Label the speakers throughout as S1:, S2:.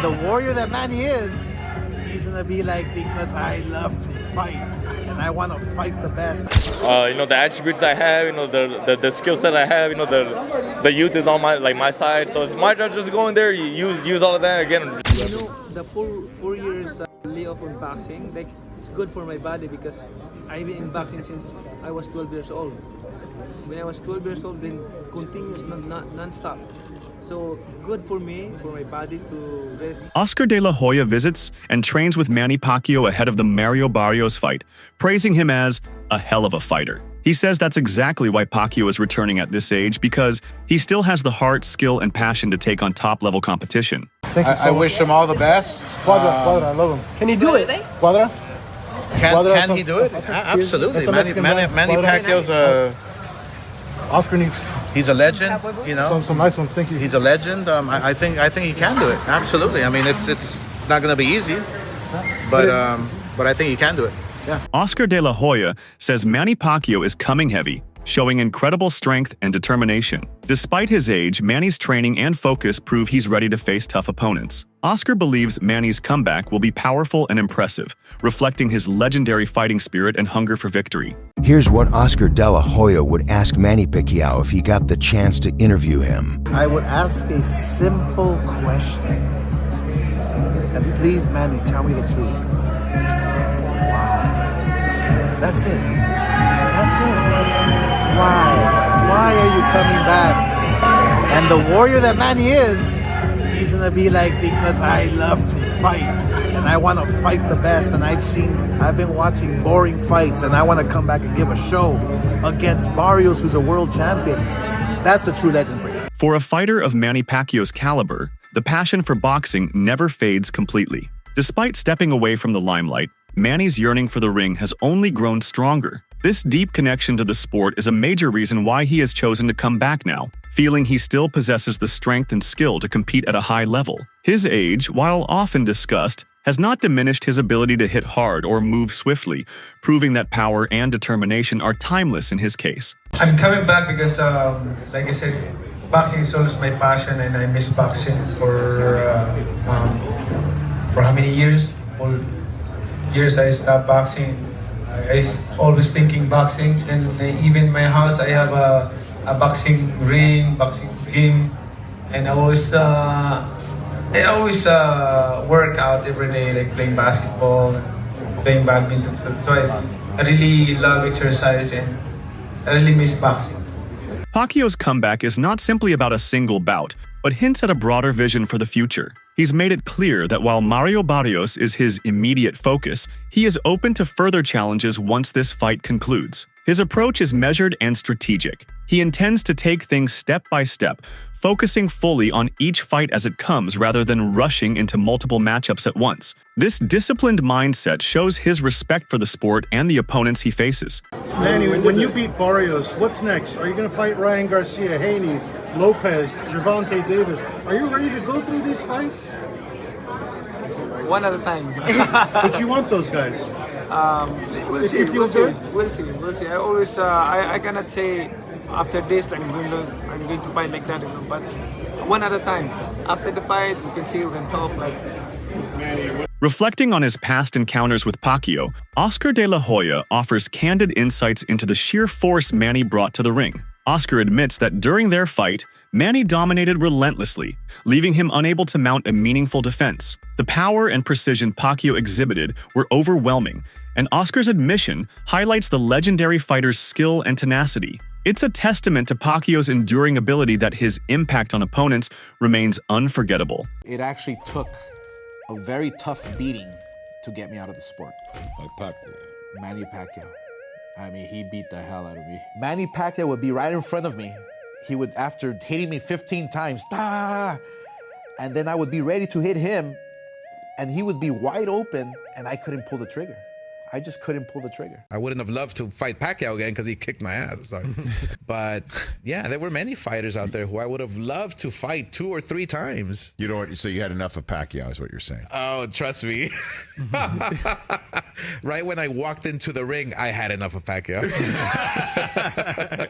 S1: And the warrior that Manny is, he's gonna be like, because I love to fight and I want to fight the best.
S2: The attributes I have, the skill set I have, the youth is on my side. So it's my job just to go in there, use all of that again.
S3: The four years layoff on boxing, like it's good for my body because I've been in boxing since I was 12 years old. When I was 12 years old, then continuous non-stop. So good for me, for my body to rest.
S4: Oscar De La Hoya visits and trains with Manny Pacquiao ahead of the Mario Barrios fight, praising him as a hell of a fighter. He says that's exactly why Pacquiao is returning at this age, because he still has the heart, skill, and passion to take on top-level competition.
S5: I wish him all the best.
S6: Quadra, I love him.
S3: Can he do it?
S6: Quadra?
S5: Can he do it? Absolutely. Manny Pacquiao's
S6: Oscar needs
S5: he's a legend.
S6: some nice ones. Thank you.
S5: He's a legend. I think he can do it. Absolutely. I mean, it's not going to be easy, but I think he can do it. Yeah.
S4: Oscar De La Hoya says Manny Pacquiao is coming heavy, showing incredible strength and determination. Despite his age, Manny's training and focus prove he's ready to face tough opponents. Oscar believes Manny's comeback will be powerful and impressive, reflecting his legendary fighting spirit and hunger for victory.
S7: Here's what Oscar De La Hoya would ask Manny Pacquiao if he got the chance to interview him.
S1: I would ask a simple question. And please, Manny, tell me the truth. Why? That's it. That's it. Why are you coming back? And the warrior that Manny is, he's gonna be like, because I love to fight and I want to fight the best. And I've been watching boring fights and I want to come back and give a show against Barrios, who's a world champion. That's a true legend for you.
S4: For a fighter of Manny Pacquiao's caliber, the passion for boxing never fades completely. Despite stepping away from the limelight, Manny's yearning for the ring has only grown stronger. This deep connection to the sport is a major reason why he has chosen to come back now, feeling he still possesses the strength and skill to compete at a high level. His age, while often discussed, has not diminished his ability to hit hard or move swiftly, proving that power and determination are timeless in his case.
S8: I'm coming back because, like I said, boxing is always my passion, and I miss boxing for how many years? All years I stopped boxing. I always thinking boxing, and even in my house I have a boxing ring, boxing gym, and I always work out every day, like playing basketball, playing badminton. So I really love exercise, and I really miss boxing.
S4: Pacquiao's comeback is not simply about a single bout, but hints at a broader vision for the future. He's made it clear that while Mario Barrios is his immediate focus, he is open to further challenges once this fight concludes. His approach is measured and strategic. He intends to take things step by step, focusing fully on each fight as it comes rather than rushing into multiple matchups at once. This disciplined mindset shows his respect for the sport and the opponents he faces.
S6: Manny, when you beat Barrios, what's next? Are you going to fight Ryan Garcia, Haney, Lopez, Gervonta Davis? Are you ready to go through these fights?
S3: One at a time.
S6: But you want those guys.
S3: We'll see. We'll see. I always, I cannot say after this, like I'm going to fight like that, but one at a time. After the fight, we can see, we can talk like.
S4: Reflecting on his past encounters with Pacquiao, Oscar De La Hoya offers candid insights into the sheer force Manny brought to the ring. Oscar admits that during their fight, Manny dominated relentlessly, leaving him unable to mount a meaningful defense. The power and precision Pacquiao exhibited were overwhelming, and Oscar's admission highlights the legendary fighter's skill and tenacity. It's a testament to Pacquiao's enduring ability that his impact on opponents remains unforgettable.
S9: It actually took a very tough beating to get me out of the sport.
S10: Like Pacquiao.
S9: Manny Pacquiao. I mean, he beat the hell out of me. Manny Pacquiao would be right in front of me. He would, after hitting me 15 times, and then I would be ready to hit him, and he would be wide open, and I couldn't pull the trigger. I just couldn't pull the trigger.
S11: I wouldn't have loved to fight Pacquiao again because he kicked my ass. Sorry. But yeah, there were many fighters out there who I would have loved to fight 2 or 3 times.
S10: You know what? So you had enough of Pacquiao is what you're saying.
S11: Oh, trust me. Right when I walked into the ring, I had enough of Pacquiao.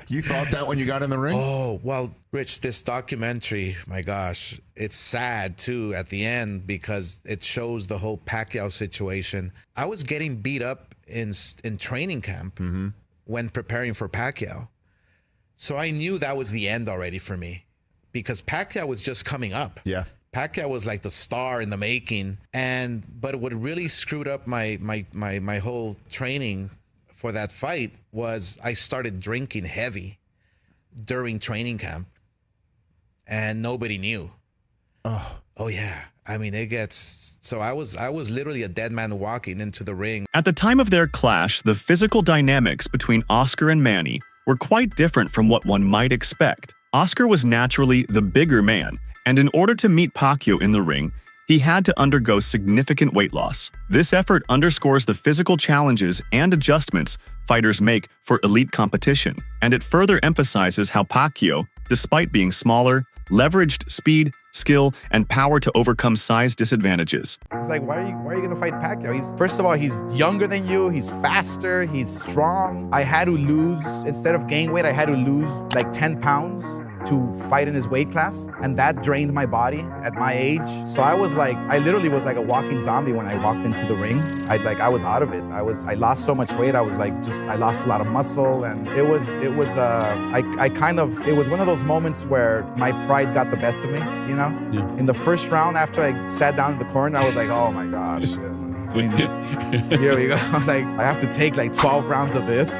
S10: You thought that when you got in the ring?
S11: Oh, well, Rich, this documentary, my gosh, it's sad too at the end because it shows the whole Pacquiao situation. I was getting beat up in training camp when preparing for Pacquiao. So I knew that was the end already for me because Pacquiao was just coming up.
S10: Yeah.
S11: Pacquiao was like the star in the making. But what really screwed up my whole training for that fight was I started drinking heavy during training camp and nobody knew. Oh yeah. I mean, it gets so I was literally a dead man walking into the ring.
S4: At the time of their clash, the physical dynamics between Oscar and Manny were quite different from what one might expect. Oscar was naturally the bigger man, and in order to meet Pacquiao in the ring, he had to undergo significant weight loss. This effort underscores the physical challenges and adjustments fighters make for elite competition, and it further emphasizes how Pacquiao, despite being smaller, leveraged speed, skill, and power to overcome size disadvantages.
S9: It's like, why are you gonna fight Pacquiao? First of all, he's younger than you, he's faster, he's strong. I had to lose, instead of gain weight, I had to lose like 10 pounds to fight in his weight class, and that drained my body at my age. So I literally was like a walking zombie when I walked into the ring. I was out of it. I lost so much weight. I lost a lot of muscle, and it was one of those moments where my pride got the best of me, you know? Yeah. In the first round, after I sat down in the corner, I was like, oh my gosh. Here we go. Like, I have to take like 12 rounds of this,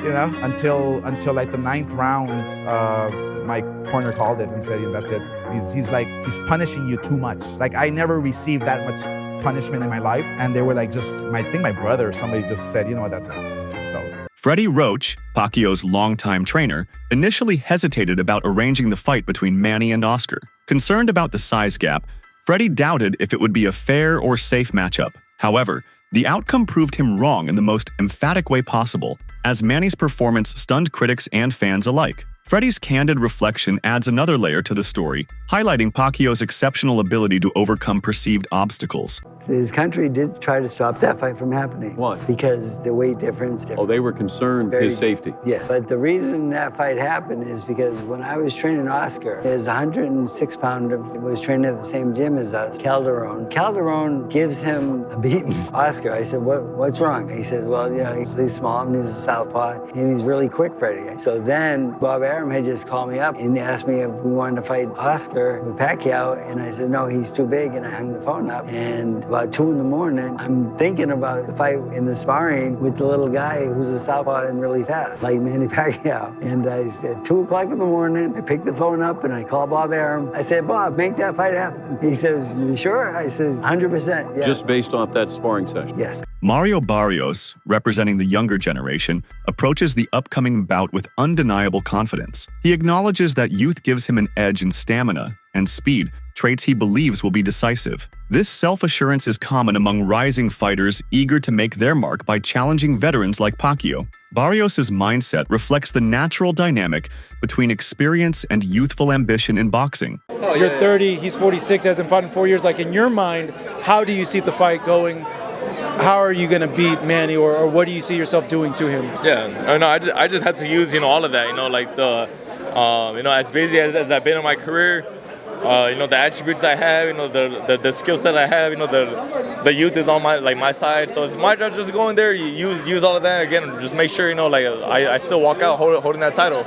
S9: you know, until like the 9th round, my corner called it and said, that's it. He's punishing you too much. Like, I never received that much punishment in my life. And they were like, I think my brother or somebody just said, you know what, that's it. It's over.
S4: Freddy Roach, Pacquiao's longtime trainer, initially hesitated about arranging the fight between Manny and Oscar. Concerned about the size gap, Freddy doubted if it would be a fair or safe matchup. However, the outcome proved him wrong in the most emphatic way possible, as Manny's performance stunned critics and fans alike. Freddy's candid reflection adds another layer to the story, highlighting Pacquiao's exceptional ability to overcome perceived obstacles.
S12: His country did try to stop that fight from happening.
S13: Why?
S12: Because the weight difference.
S13: Oh, they were concerned his safety.
S12: Yeah, but the reason that fight happened is because when I was training Oscar, his 106-pounder was training at the same gym as us, Calderon. Calderon gives him a beating. Oscar, I said, what's wrong? He says, well, you know, he's small and he's a southpaw and he's really quick, Freddy. So then Bob Arum had just called me up and asked me if we wanted to fight Oscar with Pacquiao, and I said, no, he's too big, and I hung the phone up. And about 2 in the morning, I'm thinking about the fight in the sparring with the little guy who's a southpaw and really fast, like Manny Pacquiao. And I said, 2 o'clock in the morning, I picked the phone up and I called Bob Arum. I said, Bob, make that fight happen. He says, you sure? I says, 100%, yes.
S13: Just based off that sparring session?
S12: Yes.
S4: Mario Barrios, representing the younger generation, approaches the upcoming bout with undeniable confidence. He acknowledges that youth gives him an edge in stamina and speed, traits he believes will be decisive. This self-assurance is common among rising fighters eager to make their mark by challenging veterans like Pacquiao. Barrios' mindset reflects the natural dynamic between experience and youthful ambition in boxing.
S14: You're 30, he's 46, hasn't fought in 4 years. Like, in your mind, how do you see the fight going? How are you going to beat Manny, or what do you see yourself doing to him?
S2: Yeah, I just had to use, all of that, like the, as busy as I've been in my career, the attributes I have, the skill set I have, the youth is on my side. So it's my job just go in there, use all of that again, just make sure, I still walk out holding that title.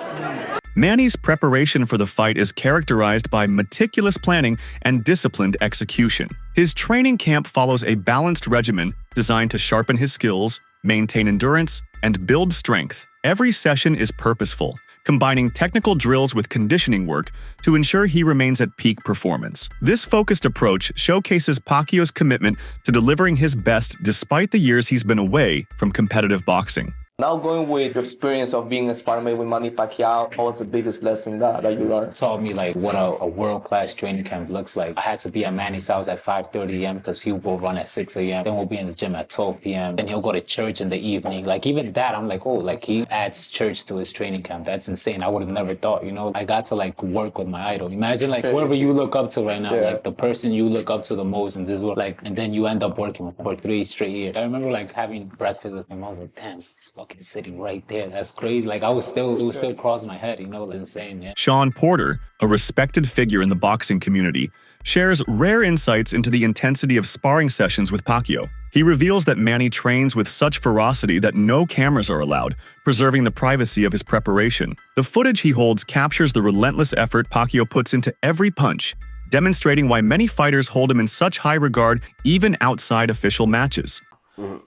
S4: Manny's preparation for the fight is characterized by meticulous planning and disciplined execution. His training camp follows a balanced regimen designed to sharpen his skills, maintain endurance, and build strength. Every session is purposeful, combining technical drills with conditioning work to ensure he remains at peak performance. This focused approach showcases Pacquiao's commitment to delivering his best despite the years he's been away from competitive boxing.
S15: Now going with your experience of being a sparring with Manny Pacquiao, what was the biggest lesson that you learned?
S16: Taught me what a world-class training camp looks like. I had to be at Manny's house at 5:30 a.m. because he will run at 6 a.m. Then we'll be in the gym at 12 p.m. Then he'll go to church in the evening. Even that, I'm like, oh, he adds church to his training camp. That's insane. I would have never thought, I got to work with my idol. Imagine whoever you look up to right now, the person you look up to the most in this world, and then you end up working for 3 straight years. I remember having breakfast with him. I was like, damn, fucking sitting right there. That's crazy. Like it was still crossing my head, you know, like insane, yeah.
S4: Sean Porter, a respected figure in the boxing community, shares rare insights into the intensity of sparring sessions with Pacquiao. He reveals that Manny trains with such ferocity that no cameras are allowed, preserving the privacy of his preparation. The footage he holds captures the relentless effort Pacquiao puts into every punch, demonstrating why many fighters hold him in such high regard even outside official matches.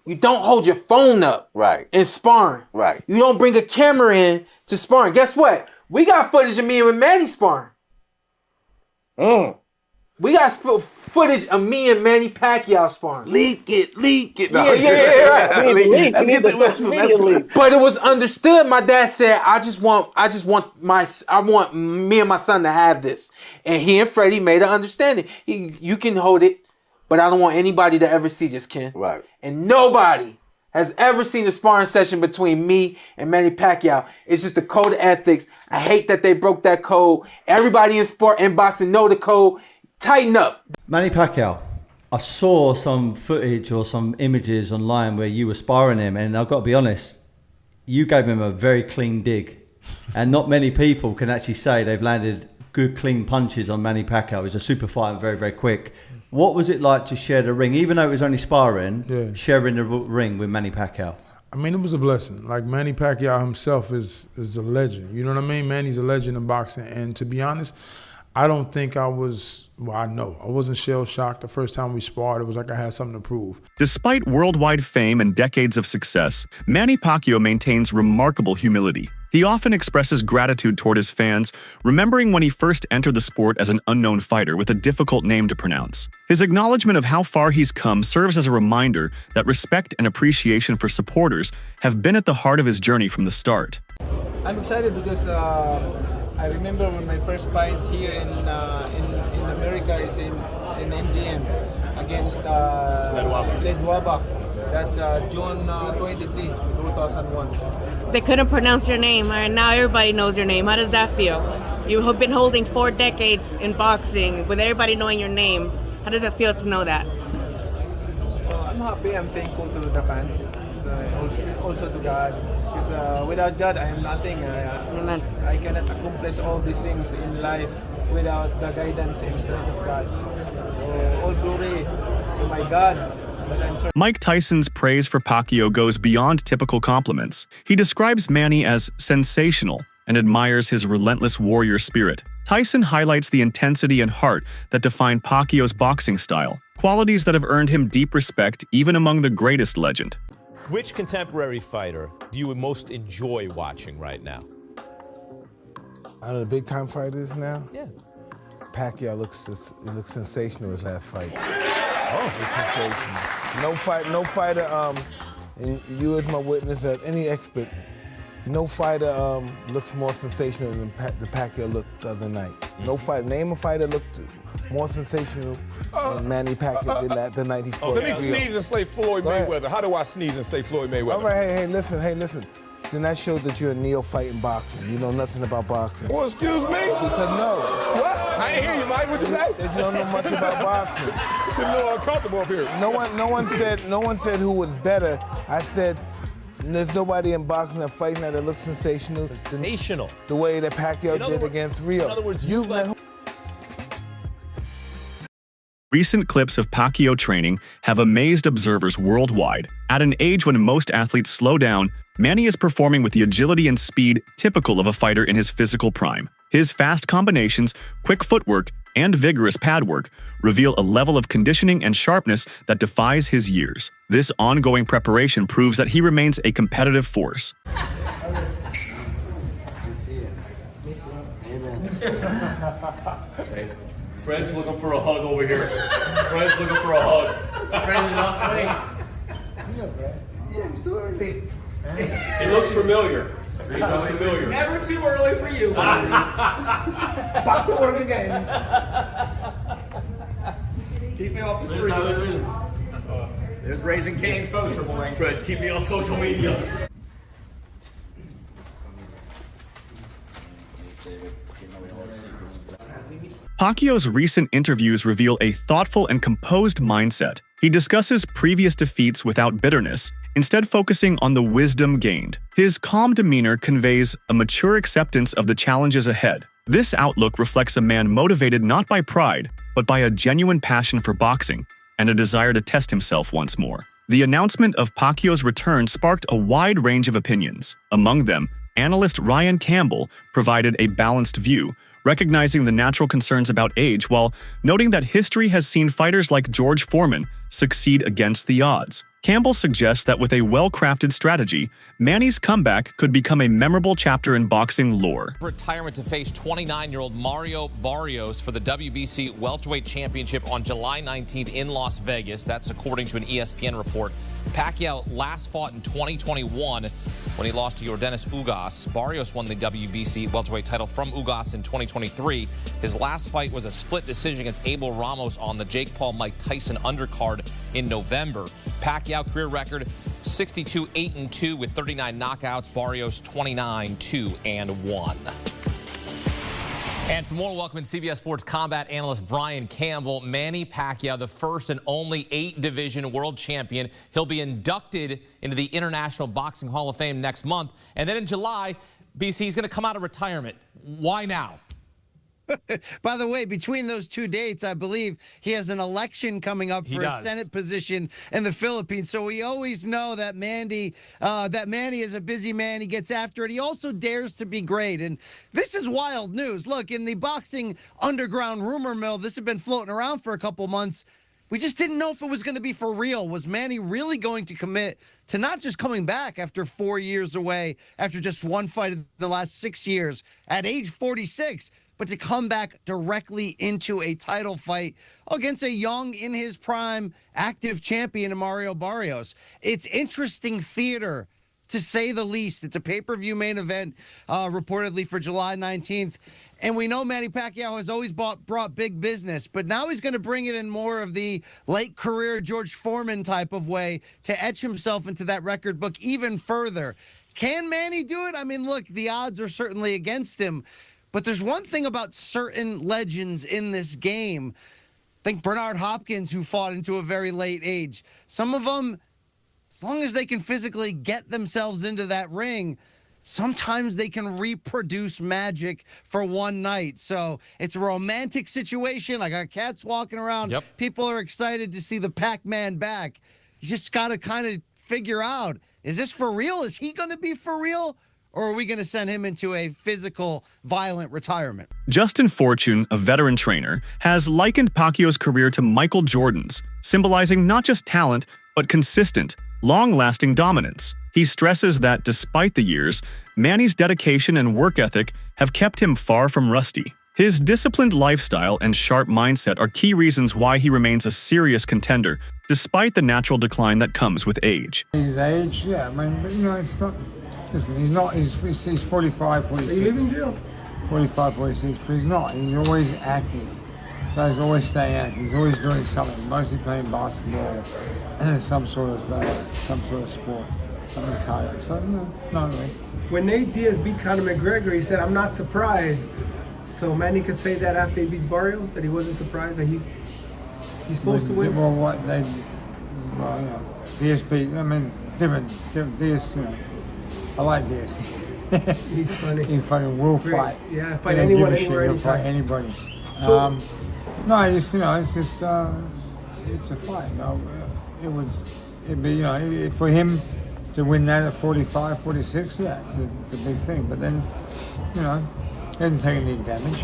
S17: You don't hold your phone up in sparring. You don't bring a camera in to sparring. Guess what? We got footage of me and Manny sparring. We got footage of me and Manny Pacquiao sparring.
S18: Leak it. No.
S17: Yeah, right.
S18: Let's get the social media leak.
S17: But it was understood. My dad said, I want me and my son to have this. And he and Freddy made an understanding. You can hold it, but I don't want anybody to ever see this, Ken.
S18: Right.
S17: And nobody has ever seen a sparring session between me and Manny Pacquiao. It's just a code of ethics. I hate that they broke that code. Everybody in boxing know the code. Tighten up.
S19: Manny Pacquiao, I saw some footage or some images online where you were sparring him, and I've got to be honest, you gave him a very clean dig. And not many people can actually say they've landed good, clean punches on Manny Pacquiao. He's a super fighter and very, very quick. What was it like to share the ring, even though it was only sparring, sharing the ring with Manny Pacquiao?
S20: I mean, it was a blessing. Like, Manny Pacquiao himself is a legend. You know what I mean? Manny's a legend in boxing. And to be honest, I don't think I was, well, I know, I wasn't shell-shocked the first time we sparred. It was like I had something to prove.
S4: Despite worldwide fame and decades of success, Manny Pacquiao maintains remarkable humility. He often expresses gratitude toward his fans, remembering when he first entered the sport as an unknown fighter with a difficult name to pronounce. His acknowledgement of how far he's come serves as a reminder that respect and appreciation for supporters have been at the heart of his journey from the start.
S3: I'm excited because I remember when my first fight here in America is in MGM against Ledwaba. That's June 23, 2001.
S21: They couldn't pronounce your name, and now everybody knows your name. How does that feel? You have been holding 4 decades in boxing with everybody knowing your name. How does it feel to know that?
S3: I'm happy. I'm thankful to the fans, also to God. Because without God, I am nothing. I cannot accomplish all these things in life without the guidance and strength of God. So all glory to my God.
S4: Mike Tyson's praise for Pacquiao goes beyond typical compliments. He describes Manny as sensational and admires his relentless warrior spirit. Tyson highlights the intensity and heart that define Pacquiao's boxing style, qualities that have earned him deep respect even among the greatest legend.
S22: Which contemporary fighter do you most enjoy watching right now?
S23: Out of the big-time fighters now?
S22: Yeah.
S23: Pacquiao looks sensational his last fight. It's sensational. No fighter, and you as my witness, as any expert, no fighter looks more sensational than the Pacquiao looked the other night. No fighter, name a fighter looked more sensational than Manny Pacquiao did the night he fought.
S10: Let me sneeze and say Floyd Mayweather. How do I sneeze and say Floyd Mayweather?
S23: All right, hey, listen. Then that shows that you're a neophyte in boxing. You know nothing about boxing.
S10: Well, excuse me?
S23: Because no.
S10: What? I ain't hear you, Mike. What'd you say?
S23: You don't know much about boxing.
S10: Getting a little uncomfortable up here.
S23: No one said who was better. I said there's nobody in boxing that fights now that looks sensational.
S22: Sensational.
S23: The way that Pacquiao did against Rio.
S22: In other words,
S4: Recent clips of Pacquiao training have amazed observers worldwide. At an age when most athletes slow down, Manny is performing with the agility and speed typical of a fighter in his physical prime. His fast combinations, quick footwork, and vigorous pad work reveal a level of conditioning and sharpness that defies his years. This ongoing preparation proves that he remains a competitive force.
S24: Fred's looking for a hug over here. Fred's looking for a hug. Fred lost weight.
S23: Yeah, it's too early.
S24: He looks familiar. He looks familiar.
S17: Never too early for you.
S23: Back to work again.
S24: Keep me off the streets. There's Raising Cane's poster boy. Fred, keep me off social media.
S4: Pacquiao's recent interviews reveal a thoughtful and composed mindset. He discusses previous defeats without bitterness, instead focusing on the wisdom gained. His calm demeanor conveys a mature acceptance of the challenges ahead. This outlook reflects a man motivated not by pride, but by a genuine passion for boxing and a desire to test himself once more. The announcement of Pacquiao's return sparked a wide range of opinions. Among them, analyst Ryan Campbell provided a balanced view, recognizing the natural concerns about age while noting that history has seen fighters like George Foreman succeed against the odds. Campbell suggests that with a well-crafted strategy, Manny's comeback could become a memorable chapter in boxing lore.
S1: Retirement to face 29-year-old Mario Barrios for the WBC Welterweight Championship on July 19th in Las Vegas. That's according to an ESPN report. Pacquiao last fought in 2021 when he lost to Yordenis Ugas. Barrios won the WBC welterweight title from Ugas in 2023. His last fight was a split decision against Abel Ramos on the Jake Paul-Mike Tyson undercard in November. Pacquiao career record 62-8-2 with 39 knockouts. Barrios 29-2-1. And for more, welcome in CBS Sports combat analyst Brian Campbell. Manny Pacquiao, the first and only 8-division world champion. He'll be inducted into the International Boxing Hall of Fame next month. And then in July, BC, he's going to come out of retirement. Why now?
S5: By the way, between those two dates, I believe he has an election coming up for a Senate position in the Philippines. So we always know that Manny is a busy man. He gets after it. He also dares to be great. And this is wild news. Look, in the boxing underground rumor mill, this had been floating around for a couple months. We just didn't know if it was going to be for real. Was Manny really going to commit to not just coming back after 4 years away, after just one fight in the last 6 years, at age 46, but to come back directly into a title fight against a young, in his prime, active champion, Mario Barrios? It's interesting theater, to say the least. It's a pay-per-view main event, reportedly for July 19th. And we know Manny Pacquiao has always brought big business, but now he's going to bring it in more of the late career George Foreman type of way to etch himself into that record book even further. Can Manny do it? I mean, look, the odds are certainly against him. But there's one thing about certain legends in this game. Think Bernard Hopkins, who fought into a very late age. Some of them, as long as they can physically get themselves into that ring, sometimes they can reproduce magic for one night. So it's a romantic situation. I got cats walking around.
S1: Yep.
S5: People are excited to see the Pac-Man back. You just got to kind of figure out, is this for real? Is he going to be for real? Or are we going to send him into a physical, violent retirement?
S4: Justin Fortune, a veteran trainer, has likened Pacquiao's career to Michael Jordan's, symbolizing not just talent, but consistent, long-lasting dominance. He stresses that despite the years, Manny's dedication and work ethic have kept him far from rusty. His disciplined lifestyle and sharp mindset are key reasons why he remains a serious contender, despite the natural decline that comes with age.
S7: His age, yeah, I mean, but, you know, it's not... Listen, he's 45, 46. Are you living jail? 45, 46, but he's not. He's always active. So he's always staying active. He's always doing something, mostly playing basketball, some sort of sport, something cardio. So, no, not really.
S8: When Nate Diaz beat Conor McGregor, he said, "I'm not surprised." So Manny could say that after he beats Barrios, that he wasn't surprised, that he's supposed to win?
S7: Well, what, you know, Diaz beat, I mean, different Diaz, you know. I like this.
S8: He's funny.
S7: He fucking will fight.
S8: Yeah, fight anyone, anywhere,
S7: He'll fight anybody. No, it's, you know, it's just it's a fight. You know, it'd be, you know, for him to win that at 45, 46. Yeah, it's a big thing. But then, you know, he hasn't taken any damage.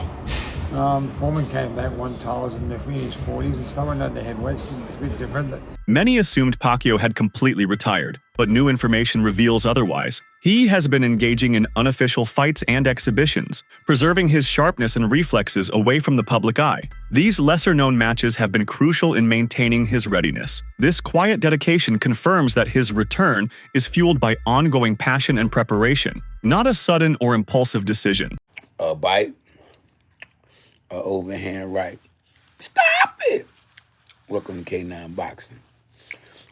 S7: Foreman came back, won titles in his 40s and stuff. I know the heavyweights, it's a bit different, but.
S4: Many assumed Pacquiao had completely retired, but new information reveals otherwise. He has been engaging in unofficial fights and exhibitions, preserving his sharpness and reflexes away from the public eye. These lesser-known matches have been crucial in maintaining his readiness. This quiet dedication confirms that his return is fueled by ongoing passion and preparation, not a sudden or impulsive decision.
S25: A bite, a overhand right. Stop it! Welcome to K9 Boxing.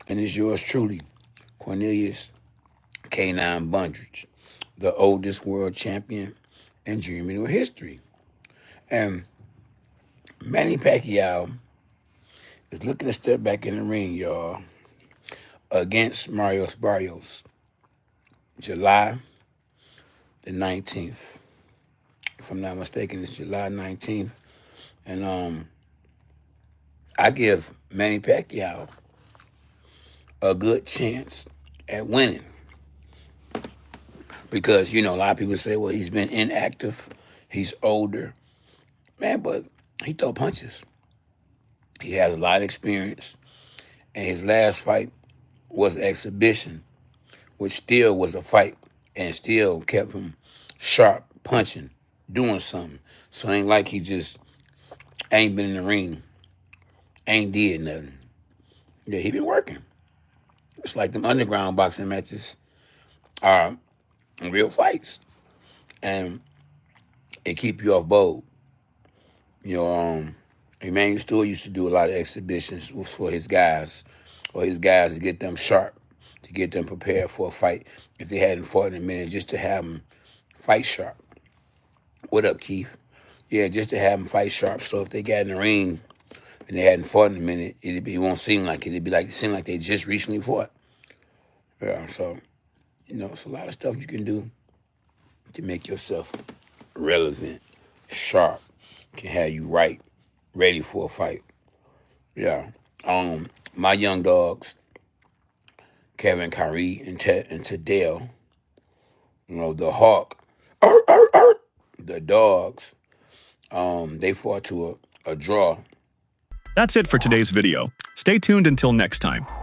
S25: And it's yours truly, Cornelius K9 Bundridge, the oldest world champion in junior history. And Manny Pacquiao is looking to step back in the ring, y'all. against Barrios, July the 19th. If I'm not mistaken, it's July 19th. And I give Manny Pacquiao a good chance at winning. Because, you know, a lot of people say, well, he's been inactive, he's older. Man, but he throw punches. He has a lot of experience. And his last fight was an exhibition, which still was a fight and still kept him sharp, punching, doing something. So it ain't like he just ain't been in the ring, ain't did nothing. Yeah, he been working. It's like them underground boxing matches are real fights. And it keep you off bold. You know, Emmanuel Stewart used to do a lot of exhibitions for his guys, or his guys to get them sharp, to get them prepared for a fight. If they hadn't fought in a minute, just to have them fight sharp. What up, Keith? Yeah, just to have them fight sharp. So if they got in the ring and they hadn't fought in a minute, it won't seem like it. It'd be like seem like they just recently fought. Yeah, so you know, it's a lot of stuff you can do to make yourself relevant, sharp, can have you right, ready for a fight. Yeah. My young dogs, Kevin, Kyrie, and Tadell, you know, the Hawk, the dogs, they fought to a draw.
S4: That's it for today's video. Stay tuned until next time.